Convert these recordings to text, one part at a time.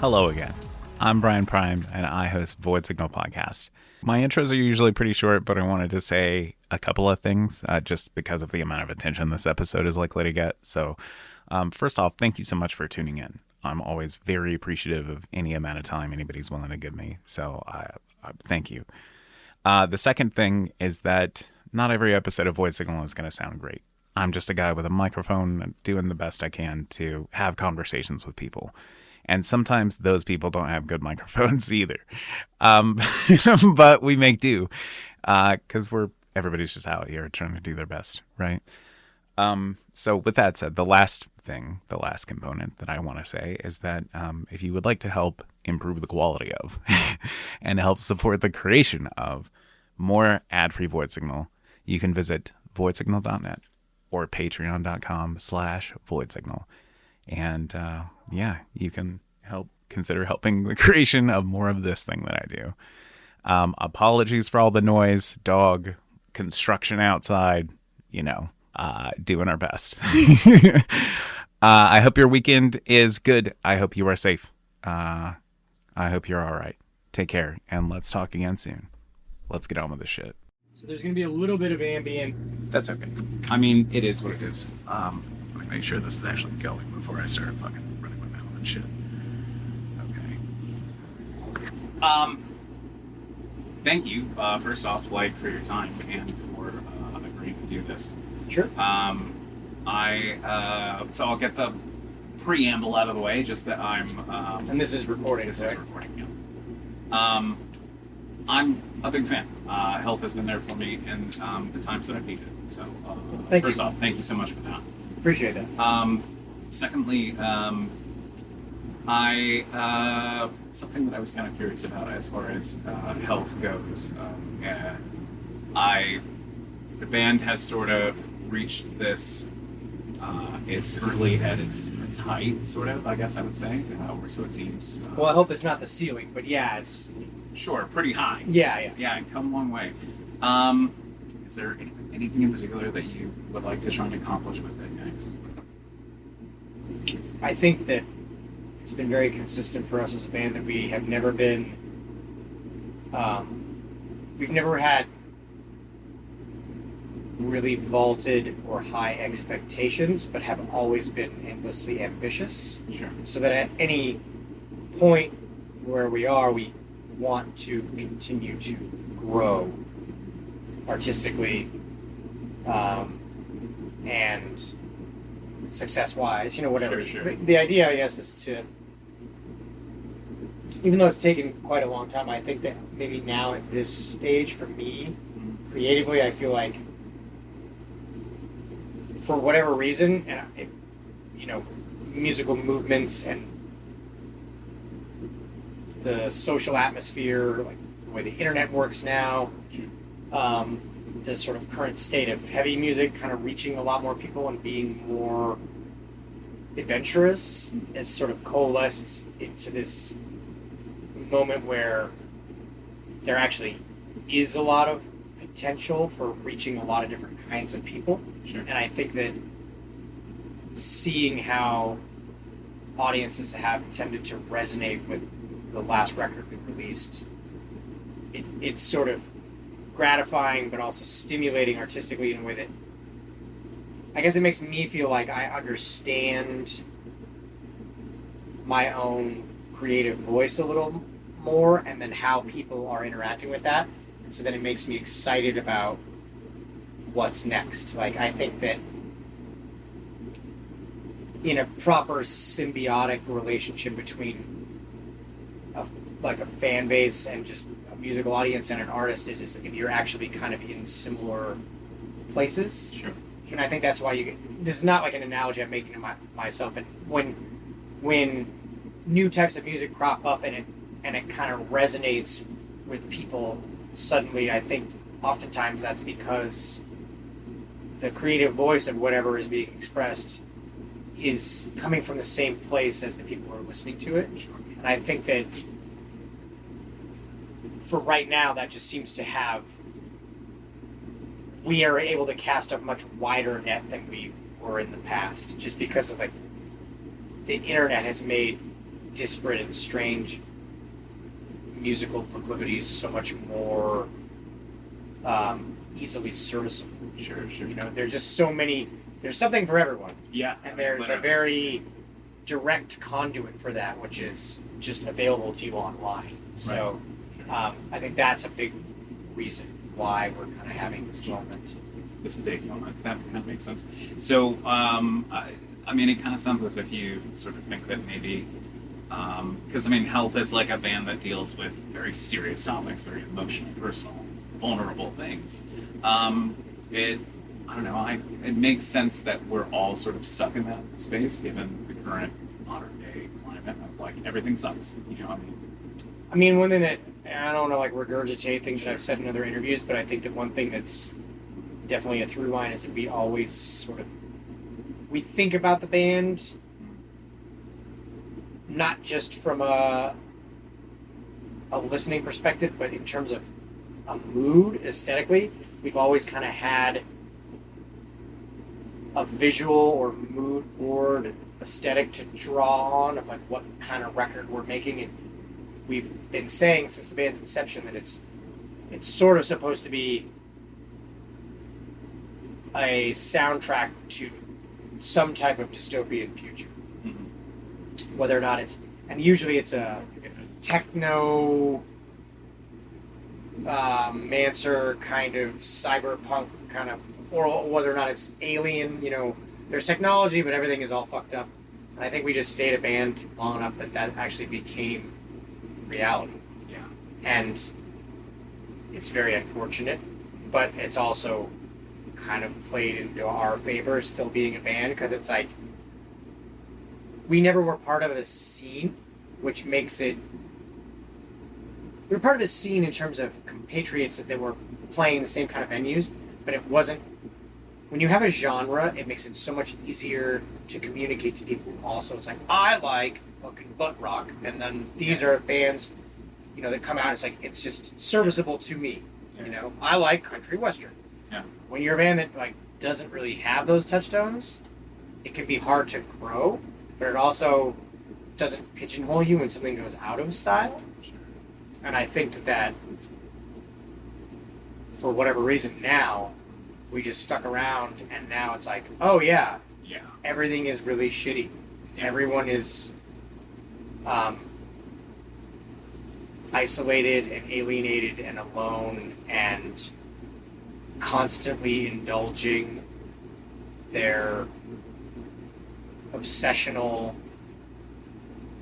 Hello again. I'm Brian Prime, and I host Void Signal Podcast. My intros are usually pretty short, but I wanted to say a couple of things just because of the amount of attention this episode is likely to get. So, first off, thank you so much for tuning in. I'm always very appreciative of any amount of time anybody's willing to give me. So, I thank you. The second thing is that not every episode of Void Signal is going to sound great. I'm just a guy with a microphone doing the best I can to have conversations with people. And sometimes those people don't have good microphones either. But we make do because everybody's just out here trying to do their best, right? So with that said, the last component that I want to say is that if you would like to help improve the quality of and help support the creation of more ad-free Void Signal, you can visit voidsignal.net or patreon.com/voidsignal. And you can consider helping the creation of more of this thing that I do. Apologies for all the noise, dog, construction outside, doing our best. I hope your weekend is good. I hope you are safe. I hope you're all right. Take care, and let's talk again soon. Let's get on with this shit. So there's going to be a little bit of ambient. That's okay. I mean, it is what it is. Let me make sure this is actually going before I start fucking running my mouth and shit. Okay. Thank you, first off, Blake, for your time and for agreeing to do this. Sure. So I'll get the preamble out of the way, just that I'm... and this is recording, This is recording, yeah. I'm a big fan. Help has been there for me in the times that I've needed it. So, first off, thank you so much for that. Appreciate that. Secondly, something that I was kind of curious about as far as health goes. The band has sort of reached this. It's currently at its height, sort of. I guess I would say, or so it seems. Well, I hope it's not the ceiling, but yeah, it's sure pretty high. Yeah, and come a long way. Is there anything in particular that you would like to try and accomplish with it next? I think that it's been very consistent for us as a band that we have never been. We've never had really vaulted or high expectations, but have always been endlessly ambitious. Sure. So that at any point where we are, we want to continue to grow artistically and success-wise, whatever. Sure. The idea, I guess, is to, even though it's taken quite a long time, I think that maybe now at this stage for me, creatively, I feel like for whatever reason, and musical movements and the social atmosphere, like the way the internet works now, the sort of current state of heavy music kind of reaching a lot more people and being more adventurous has sort of coalesced into this moment where there actually is a lot of potential for reaching a lot of different kinds of people. Sure. And I think that seeing how audiences have tended to resonate with the last record we released, it's sort of gratifying but also stimulating artistically in a way that I guess it makes me feel like I understand my own creative voice a little more, and then how people are interacting with that. And so then it makes me excited about what's next. Like, I think that in a proper symbiotic relationship between a fan base and just a musical audience and an artist is if you're actually kind of in similar places. Sure. And I think that's why this is not like an analogy I'm making to myself, but when new types of music crop up and it kind of resonates with people, suddenly I think oftentimes that's because the creative voice of whatever is being expressed is coming from the same place as the people who are listening to it. Sure. And I think that for right now, that just seems to have, we are able to cast a much wider net than we were in the past, just because of the internet has made disparate and strange musical proclivities so much more easily serviceable. Sure. You know, there's just so many. There's something for everyone. Yeah. And there's a very direct conduit for that, which is just available to you online. So I think that's a big reason why we're kind of having this moment. This big moment. That makes sense. So, I mean, it kind of sounds as if you sort of think that maybe, because I mean, Health is like a band that deals with very serious topics, very emotional, personal, vulnerable things. I don't know. It makes sense that we're all sort of stuck in that space, given the current modern day climate of like everything sucks. You know what I mean? I mean, one thing that I don't want to like regurgitate things that I've said in other interviews, but I think that one thing that's definitely a through line is that we always sort of think about the band not just from a listening perspective, but in terms of a mood aesthetically. We've always kind of had a visual or mood board aesthetic to draw on of like what kind of record we're making. And we've been saying since the band's inception that it's sort of supposed to be a soundtrack to some type of dystopian future. Mm-hmm. Whether or not and usually it's a techno Mancer kind of cyberpunk kind of, or whether or not it's alien, you know, there's technology, but everything is all fucked up. And I think we just stayed a band long enough that actually became reality. Yeah. And it's very unfortunate, but it's also kind of played into our favor still being a band, because it's like we never were part of a scene, which makes it. We were part of a scene in terms of compatriots that were playing the same kind of venues, but it wasn't. When you have a genre, it makes it so much easier to communicate to people. Also, it's like, I like fucking butt rock, and then these are bands, you know, that come out. It's like it's just serviceable to me. You know, I like country western. Yeah. When you're a band that like doesn't really have those touchstones, it can be hard to grow, but it also doesn't pigeonhole you when something goes out of style. And I think that for whatever reason now, we just stuck around, and now it's like, oh yeah, everything is really shitty. Everyone is isolated and alienated and alone and constantly indulging their obsessional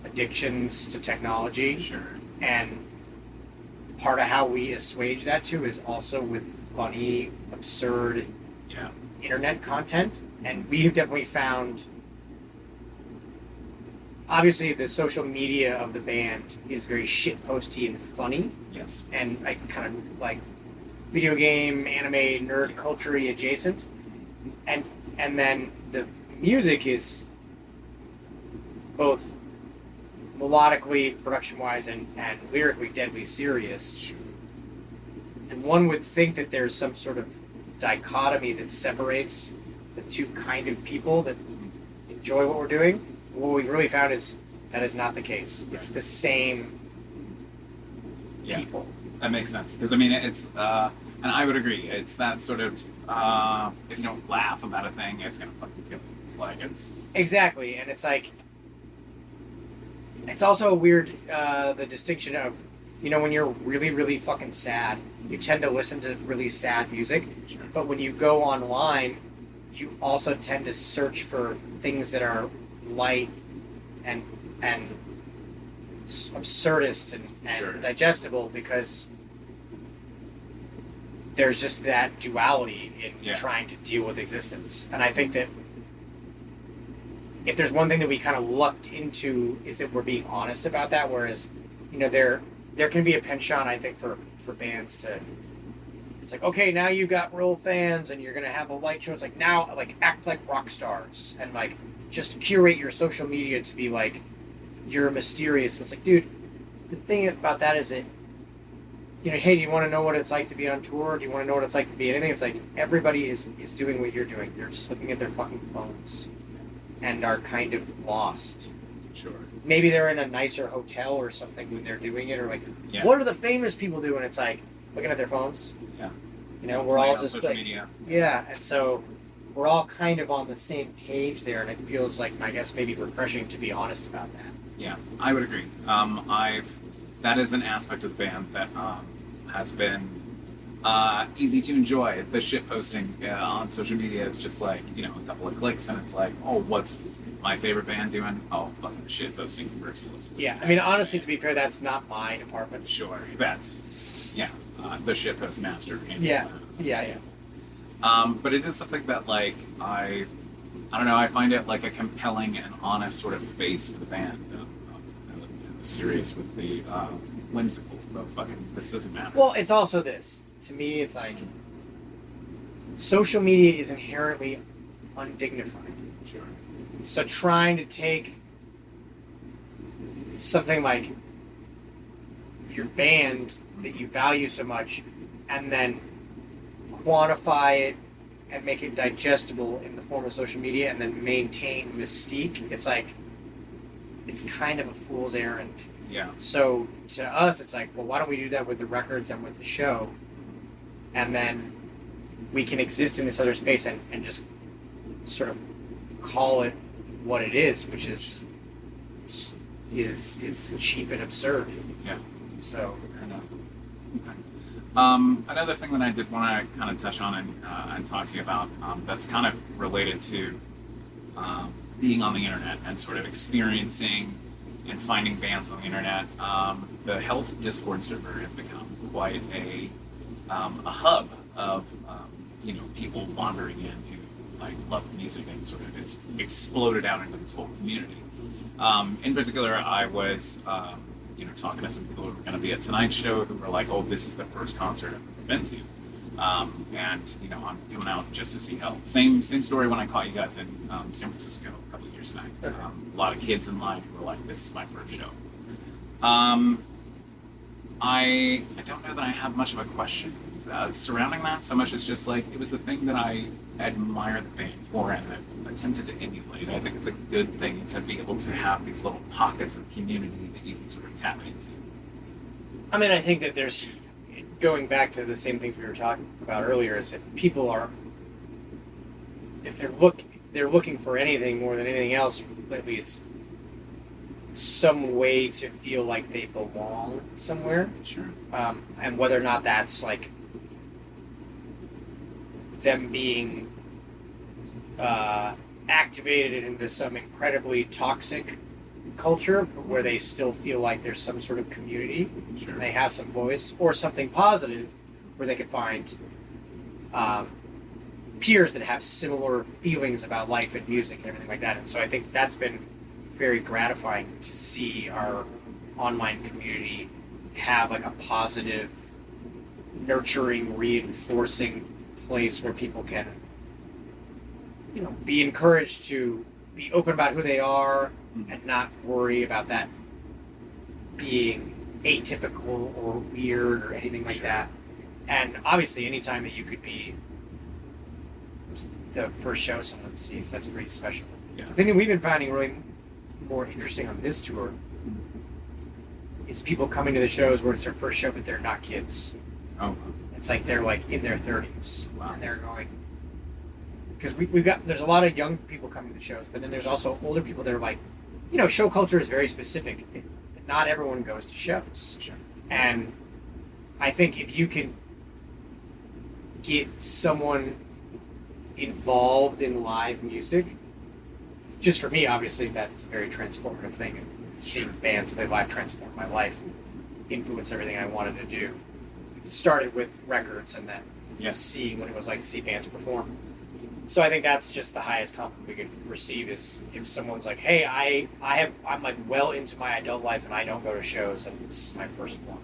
addictions to technology. Sure. And part of how we assuage that too is also with funny, absurd internet content. And we've definitely found, obviously the social media of the band is very shitposty and funny. Yes. And like kind of like video game, anime, nerd culture-y adjacent. And then the music is both melodically, production-wise, and lyrically deadly serious. And one would think that there's some sort of dichotomy that separates the two kind of people that enjoy what we're doing. What we've really found is that is not the case. It's the same people. That makes sense. Because, I mean, it's, and I would agree, it's that sort of, if you don't laugh about a thing, it's going to fucking kill you. Like, it's... Exactly, and it's like, it's also weird, the distinction of, you know, when you're really, really fucking sad, you tend to listen to really sad music. Sure. But when you go online, you also tend to search for things that are light and absurdist and digestible, because there's just that duality in trying to deal with existence. And I think that if there's one thing that we kind of lucked into is that we're being honest about that, whereas, you know, there can be a penchant, I think, for bands to, it's like, okay, now you got real fans and you're going to have a light show. It's like, now, like, act like rock stars and, like, just curate your social media to be, like, you're mysterious. It's like, dude, the thing about that is that, you know, hey, do you want to know what it's like to be on tour? Do you want to know what it's like to be anything? It's like, everybody is doing what you're doing. They're just looking at their fucking phones and are kind of lost. Sure. Maybe they're in a nicer hotel or something when they're doing it, or like, Yeah. what do the famous people do? And it's like looking at their phones. Yeah. You know, we're Playing all on just social like, media. yeah, and so we're all kind of on the same page there, and it feels like, I guess, maybe refreshing to be honest about that. Yeah, I would agree. That is an aspect of the band that has been easy to enjoy. The shit posting on social media is just like, you know, a couple of clicks and it's like, oh, what's my favorite band doing? Oh, fucking shit posting mercilessly. Yeah, I mean, honestly, to be fair, that's not my department. Sure, that's, yeah, the shit post master. Yeah, yeah. But it is something that, like, I don't know, I find it like a compelling and honest sort of face for the band. Serious with the whimsical, but fucking, this doesn't matter. Well, it's also this. To me, it's like social media is inherently undignified. Sure. So trying to take something like your band that you value so much and then quantify it and make it digestible in the form of social media and then maintain mystique, it's like, it's kind of a fool's errand. Yeah. So to us, it's like, well, why don't we do that with the records and with the show? And then we can exist in this other space and just sort of call it what it is, which is it's cheap and absurd. Yeah. So. Fair enough. Okay. Another thing that I did want to kind of touch on and talk to you about that's kind of related to being on the internet and sort of experiencing and finding bands on the internet. The Health Discord server has become quite a hub of you know, people wandering in who like love the music, and sort of it's exploded out into this whole community. In particular, I was you know, talking to some people who were going to be at tonight's show who were like, "Oh, this is the first concert I've ever been to." And you know, I'm coming out just to see Health. Same story when I caught you guys in San Francisco a couple of years back. A lot of kids in line who were like, "This is my first show." I don't know that I have much of a question surrounding that, so much as just like, it was the thing that I admire the band for and I've attempted to emulate. I think it's a good thing to be able to have these little pockets of community that you can sort of tap into. I mean, I think that there's, going back to the same things we were talking about earlier, is that people are, if they're looking for anything more than anything else lately, it's some way to feel like they belong somewhere. Sure. And whether or not that's like them being activated into some incredibly toxic culture where they still feel like there's some sort of community, Sure. and they have some voice, or something positive where they can find peers that have similar feelings about life and music and everything like that. And so I think that's been very gratifying to see our online community have like a positive, nurturing, reinforcing place where people can, you know, be encouraged to be open about who they are and not worry about that being atypical or weird or anything like Sure. that. And obviously, anytime that you could be the first show someone sees, that's pretty special. Yeah. The thing that we've been finding really more interesting on this tour is people coming to the shows where it's their first show, but they're not kids. Oh. It's like they're like in their 30s, Wow. and they're going, because we've got, there's a lot of young people coming to the shows, but then there's also older people that are like, you know, show culture is very specific. Not everyone goes to shows. Sure. And I think if you can get someone involved in live music, just for me, obviously, that's a very transformative thing. And seeing bands play live transformed my life, influenced everything I wanted to do. It started with records and then seeing what it was like to see bands perform. So I think that's just the highest compliment we could receive, is if someone's like, "Hey, I'm like well into my adult life and I don't go to shows, and this is my first one."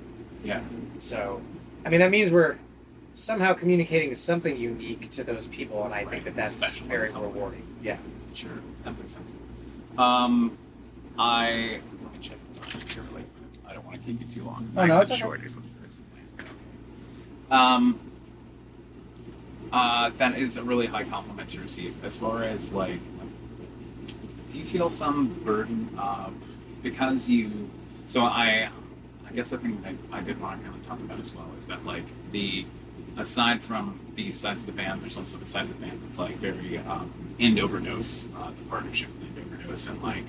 Yeah. So, I mean, that means we're somehow communicating something unique to those people, and I think that that's Special very in some way. rewarding. Yeah. Sure, that makes sense. Let me check the time here really quick. I don't want to keep you too long. Oh, no, Nice it's and okay. short is the that is a really high compliment to receive. As far as like do you feel some burden of, because you, so I guess the thing that I did want to kind of talk about as well is that like aside from the sides of the band, there's also the side of the band that's like very end overdose, the partnership with end overdose, and like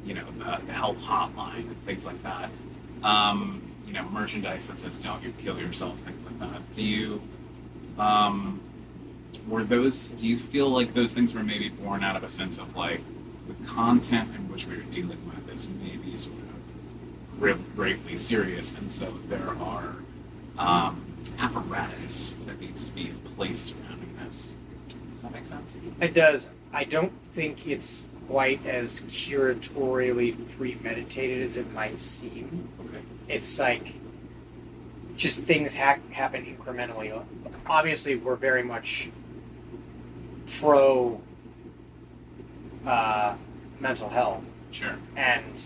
the help hotline and things like that. Merchandise that says "Don't you kill yourself," things like that. Do you do you feel like those things were maybe born out of a sense of like the content in which we were dealing with is maybe sort of gravely serious, and so there are apparatus that needs to be in place surrounding this? Does that make sense? It does. I don't think it's quite as curatorially premeditated as it might seem. Okay. It's like just things happen incrementally. Obviously, we're very much pro mental health. Sure. And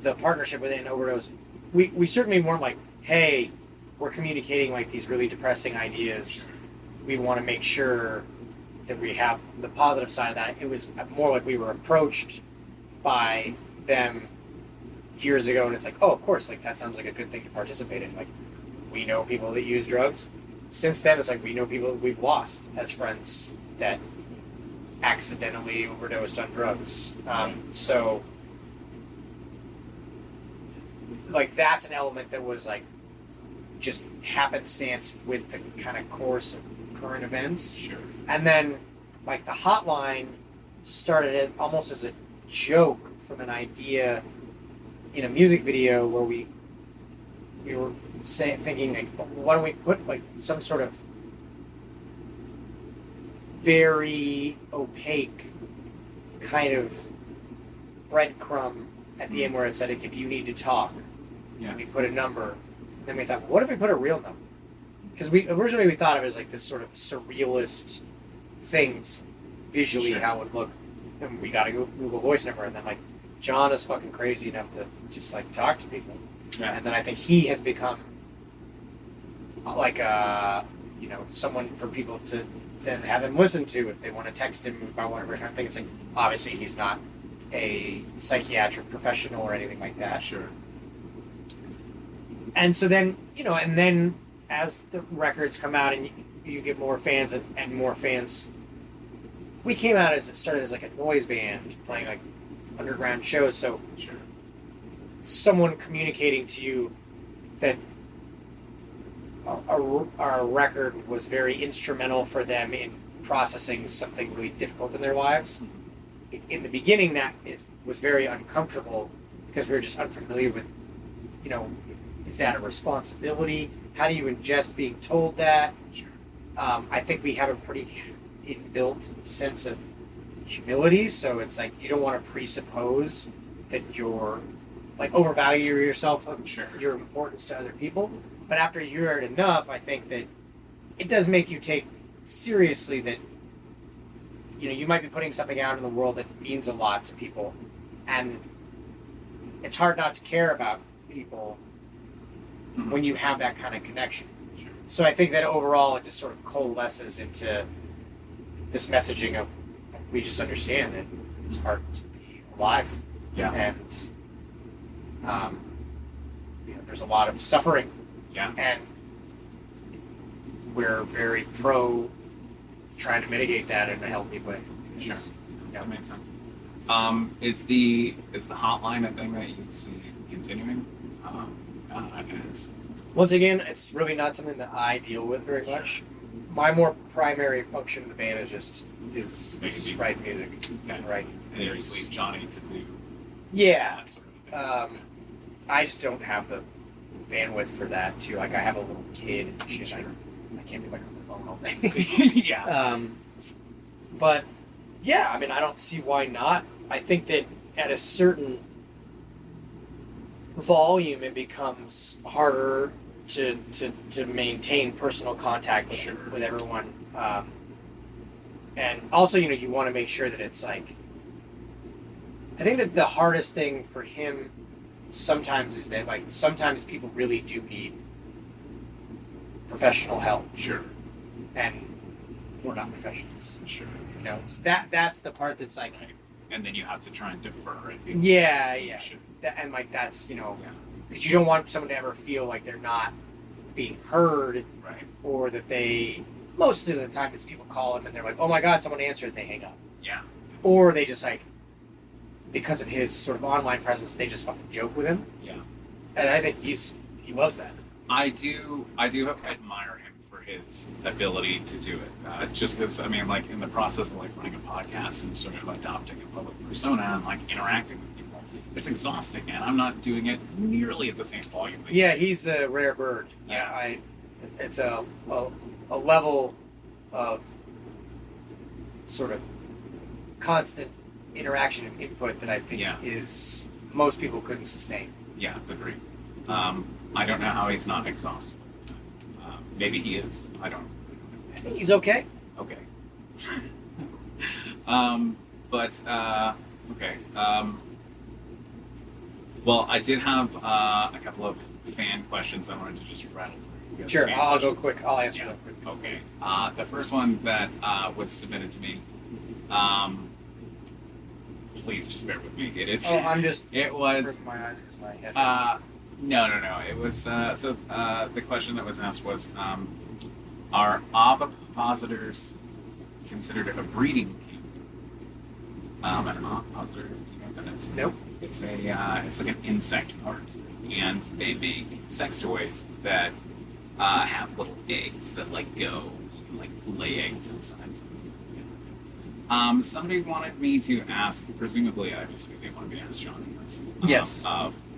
the partnership with Overdose, we certainly weren't like, hey, we're communicating like these really depressing ideas. We want to make sure that we have the positive side of that. It was more like we were approached by them years ago, and it's like, oh, of course, like that sounds like a good thing to participate in. Like, we know people that use drugs. Since then, it's like we know people that we've lost as friends that accidentally overdosed on drugs. So, like, that's an element that was like just happenstance with the kind of course of current events. Sure. And then, like, the hotline started almost as a joke from an idea in a music video where we were thinking, like, why don't we put like some sort of very opaque kind of breadcrumb at the end where it said, like, if you need to talk, yeah, we put a number. Then we thought, well, what if we put a real number? Because we originally thought of it as like this sort of surrealist things visually, sure, how it would look. And we got a Google Voice number, and then like John is fucking crazy enough to just like talk to people. yeah. And then I think he has become like someone for people to have him listen to if they want to text him about whatever kind of thing. It's like, obviously he's not a psychiatric professional or anything like that. Sure. And so then, and then as the records come out and you get more fans and more fans, we came out it started as like a noise band playing like underground shows. So sure, someone communicating to you that our record was very instrumental for them in processing something really difficult in their lives. In the beginning, that was very uncomfortable because we were just unfamiliar with, is that a responsibility? How do you ingest being told that? sure. I think we have a pretty inbuilt sense of humility, so it's like you don't want to presuppose that you're like overvalue yourself of Sure. your importance to other people. But after you hear it enough, I think that it does make you take seriously that you might be putting something out in the world that means a lot to people, and it's hard not to care about people when you have that kind of connection. Sure. So I think that overall it just sort of coalesces into this messaging of we just understand that it's hard to be alive. Yeah. And there's a lot of suffering. Yeah. And we're very pro trying to mitigate that in a healthy way. Sure. Yeah. That makes sense. Is the hotline a thing that you see continuing? Once again, it's really not something that I deal with very much. My more primary function in the band is write music and write. And you leave Johnny to do Yeah. that sort of thing. I just don't have the bandwidth for that too. Like, I have a little kid and shit. Sure. I can't be like on the phone all day. Yeah. But yeah, I mean, I don't see why not. I think that at a certain volume, it becomes harder to maintain personal contact with everyone. And also, you want to make sure that it's like, I think that the hardest thing for him sometimes is that, like, sometimes people really do need professional help. Sure. And we're not professionals. Sure. So that's the part that's like, And then you have to try and defer it. Yeah. Should. And like that's Yeah. because you don't want someone to ever feel like they're not being heard, Right. or that they. Most of the time, it's people call them and they're like, "Oh my God, someone answered," and they hang up. Yeah. Or they just like, because of his sort of online presence, they just fucking joke with him. Yeah. And I think he loves that. I do admire him for his ability to do it. Just because, I mean, like in the process of like running a podcast and sort of adopting a public persona and like interacting with people, it's exhausting, and I'm not doing it nearly at the same volume. Yeah, he's a rare bird. Yeah. It's a level of sort of constant interaction and input that I think is most people couldn't sustain. Yeah, agreed. I don't know how he's not exhausted. Maybe he is. I don't. I think he's okay. Okay. Okay. Well, I did have a couple of fan questions I wanted to just rattle through. Sure, I'll go quick. I'll answer them quick. Okay. The first one that was submitted to me, please just bear with me. It is. Oh, I'm just. It was. Ripping my eyes because my head. No. It was the question that was asked was, are ovipositors considered a breeding kink? An ovipositor, do you know what that is? Nope. It's like an insect part, and they make sex toys that have little eggs that like go. You can like lay eggs inside. Somebody wanted me to ask, presumably, obviously, they wanted me to ask John this. Yes.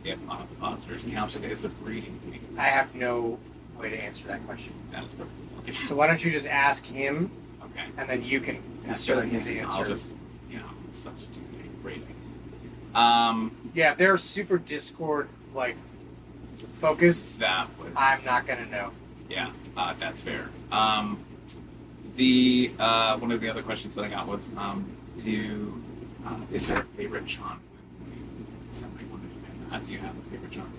If ovipositors counted as a breeding kink. I have no way to answer that question. That is perfect. Okay. So why don't you just ask him, Okay. and then you can insert his answer. I'll just, substitute a rating. Yeah, if they're super Discord like focused, That was. I'm not gonna know. Yeah, that's fair. The one of the other questions that I got was, is there a favorite John? Somebody wanted to know, do you have a favorite John?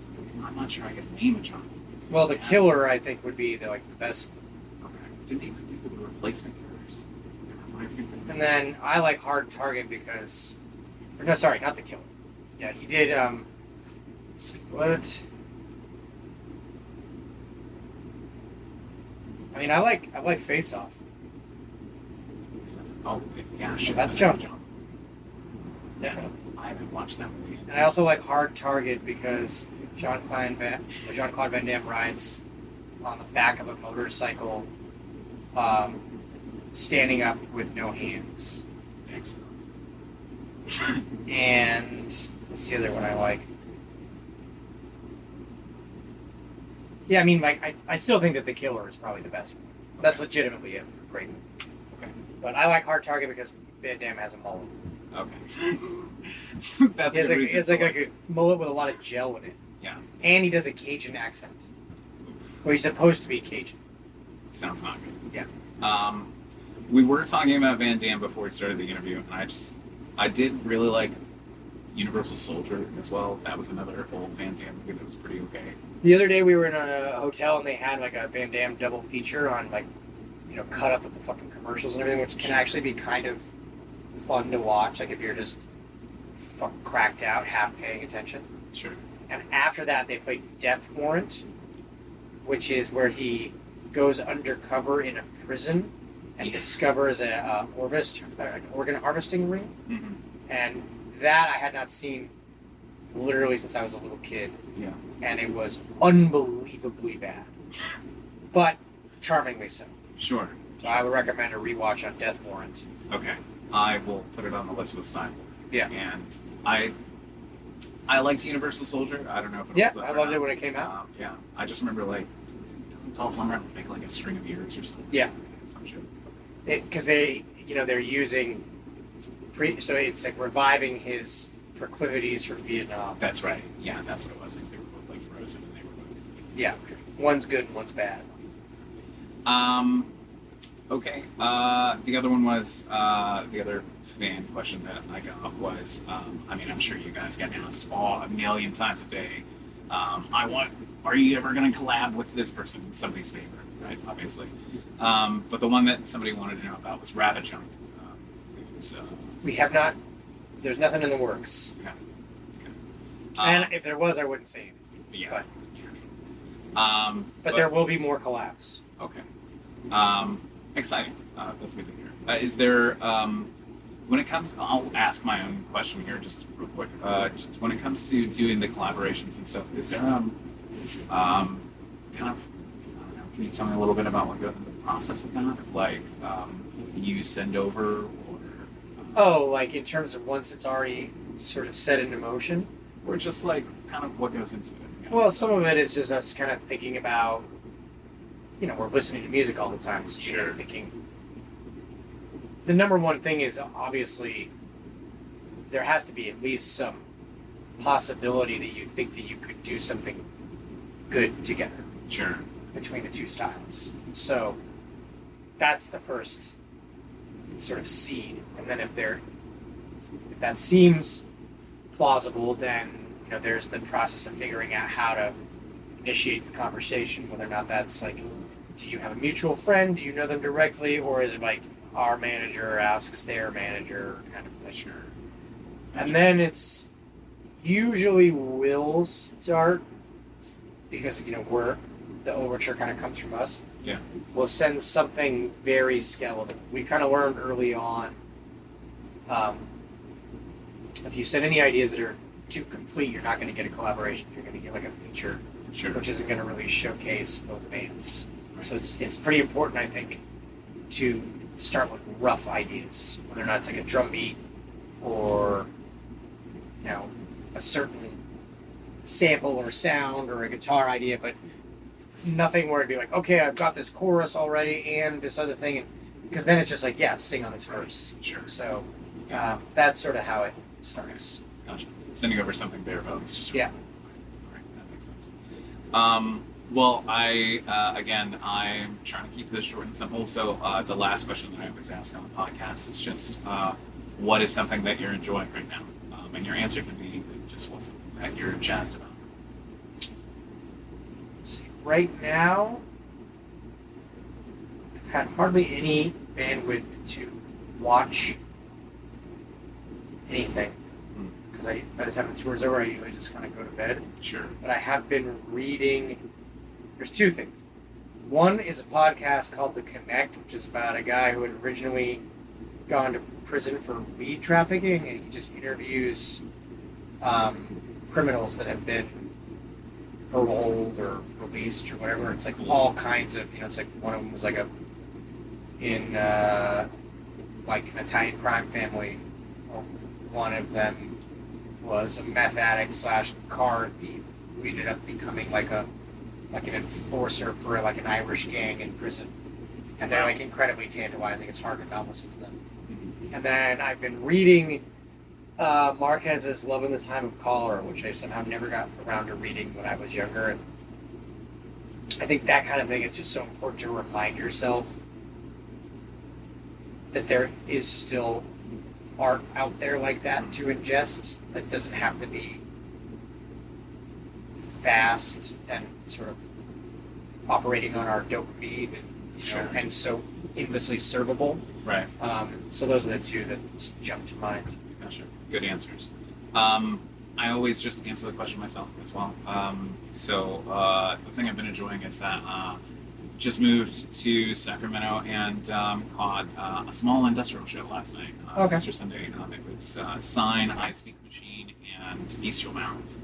I'm not sure I could name a John. Well, the killer I think would be the best. Okay. Didn't even do the replacement killers. And then I like Hard Target because, or no, sorry, not the killer. Yeah, he did. Let's see, what? I mean, I like Face Off. Oh, yeah, sure. That's John. Definitely. I haven't watched that movie. And I also like Hard Target because Jean-Claude Van Damme rides on the back of a motorcycle, standing up with no hands. Excellent. And what's the other one I like? Yeah, I mean, like I still think that The Killer is probably the best one. That's legitimately a great movie. Okay. But I like Hard Target because Van Damme has a mullet. Okay. That's He a has like a mullet with a lot of gel in it. Yeah. And he does a Cajun accent. Well, he's supposed to be Cajun. Sounds not good. Yeah. We were talking about Van Damme before we started the interview, and I did really like Universal Soldier as well. That was another old Van Damme movie that was pretty okay. The other day we were in a hotel and they had like a Van Damme double feature on cut up with the fucking commercials and everything, which can actually be kind of fun to watch. Like if you're just cracked out, half paying attention. Sure. And after that, they played Death Warrant, which is where he goes undercover in a prison and discovers an organ harvesting ring. Mm-hmm. And that I had not seen literally since I was a little kid. Yeah. And it was unbelievably bad, but charmingly so. Sure. So I would recommend a rewatch on Death Warrant. Okay. I will put it on the list with Simon. Yeah. And I liked Universal Soldier. I don't know if it holds up I or loved not. it when it came out. Yeah. I just remember doesn't Dolph Lundgren make like a string of ears or something? Yeah. Some shit. Because they're using so it's like reviving his proclivities from Vietnam. That's right. Yeah, that's what it was. Because they were both like frozen and they were both. Yeah. One's good and one's bad. Okay. The other one was the other fan question that I got was, I'm sure you guys get asked a million times a day. Are you ever going to collab with this person? Somebody's favorite, right? Obviously. But the one that somebody wanted to know about was Rabbit Junk. We have not there's nothing in the works. Okay. And if there was, I wouldn't say anything. Yeah. But there will be more collabs. Okay. Exciting. That's good to hear. Is there, when it comes, I'll ask my own question here just real quick. Just when it comes to doing the collaborations and stuff, is there, kind of, I don't know, can you tell me a little bit about what goes into the process of that? Like, you send over or... like in terms of once it's already sort of set into motion? Or just like kind of what goes into it? Well, some of it is just us kind of thinking about, we're listening to music all the time, so Sure. you're thinking. The number one thing is obviously there has to be at least some possibility that you think that you could do something good together. Sure. Between the two styles. So that's the first sort of seed. And then if that seems plausible, then there's the process of figuring out how to initiate the conversation, whether or not that's like, do you have a mutual friend? Do you know them directly? Or is it like our manager asks their manager kind of thing? Sure. And then it's usually will start because, the overture kind of comes from us. Yeah. We'll send something very skeletal. We kind of learned early on, if you send any ideas that are too complete, you're not going to get a collaboration. You're going to get like a feature, Sure. which isn't going to really showcase both bands. Right. So it's pretty important, I think, to start with rough ideas, whether or not it's like a drum beat or a certain sample or sound or a guitar idea, but nothing where it'd be like, okay, I've got this chorus already and this other thing, because then it's just like, yeah, sing on this verse. Sure. So that's sort of how it starts. Gotcha. Sending over something bare bones. Just yeah. Right. That makes sense. Well, I'm trying to keep this short and simple. So the last question that I always ask on the podcast is just, what is something that you're enjoying right now? And your answer can be just what's that you're jazzed about. See, right now, I've had hardly any bandwidth to watch anything. Because by the time the tour's over, I usually just kind of go to bed. Sure. But I have been reading. There's two things. One is a podcast called The Connect, which is about a guy who had originally gone to prison for weed trafficking, and he just interviews criminals that have been paroled or released or whatever. It's like all kinds of, it's like one of them was like in like an Italian crime family. One of them was a meth addict / car thief who ended up becoming like an enforcer for like an Irish gang in prison. And they're like incredibly tantalizing. It's hard to not listen to them. And then I've been reading Marquez's Love in the Time of Cholera, which I somehow never got around to reading when I was younger. And I think that kind of thing, it's just so important to remind yourself that there is still art out there like that to ingest that doesn't have to be fast and sort of operating on our dopamine and, and so endlessly servable. Right. So those are the two that jump to mind. Gotcha. Good answers. I always just answer the question myself as well. So the thing I've been enjoying is that just moved to Sacramento and caught a small industrial show last night. Easter Sunday. It was Sign, I Speak Machine, and Bestial Mounds.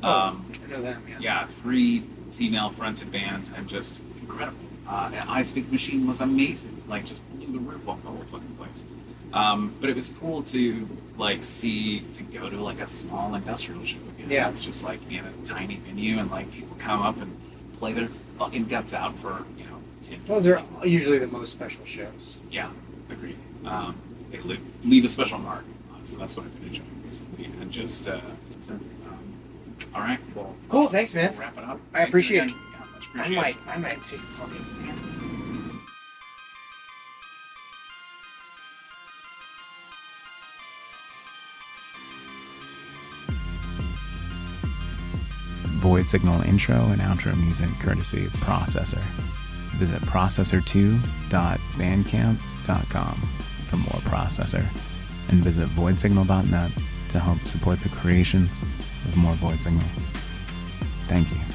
I know them, yeah. Yeah, 3 female fronted bands and just incredible. And I Speak Machine was amazing. Like, just blew the roof off the whole fucking place. But it was cool to go to like a small industrial show again. Yeah. It's just like in a tiny venue and like people come up and play their fucking guts out for, 10 Those are usually the most special shows. Yeah, agreed. They leave a special mark. So that's what I've been enjoying recently. And just, that's it. All right, well. Cool, thanks, man. We'll wrap it up. I appreciate it. Yeah, much appreciated. I might take fucking. Void Signal intro and outro music courtesy of Processor. Visit processor2.bandcamp.com for more Processor. and visit voidsignal.net to help support the creation of more Void Signal. Thank you.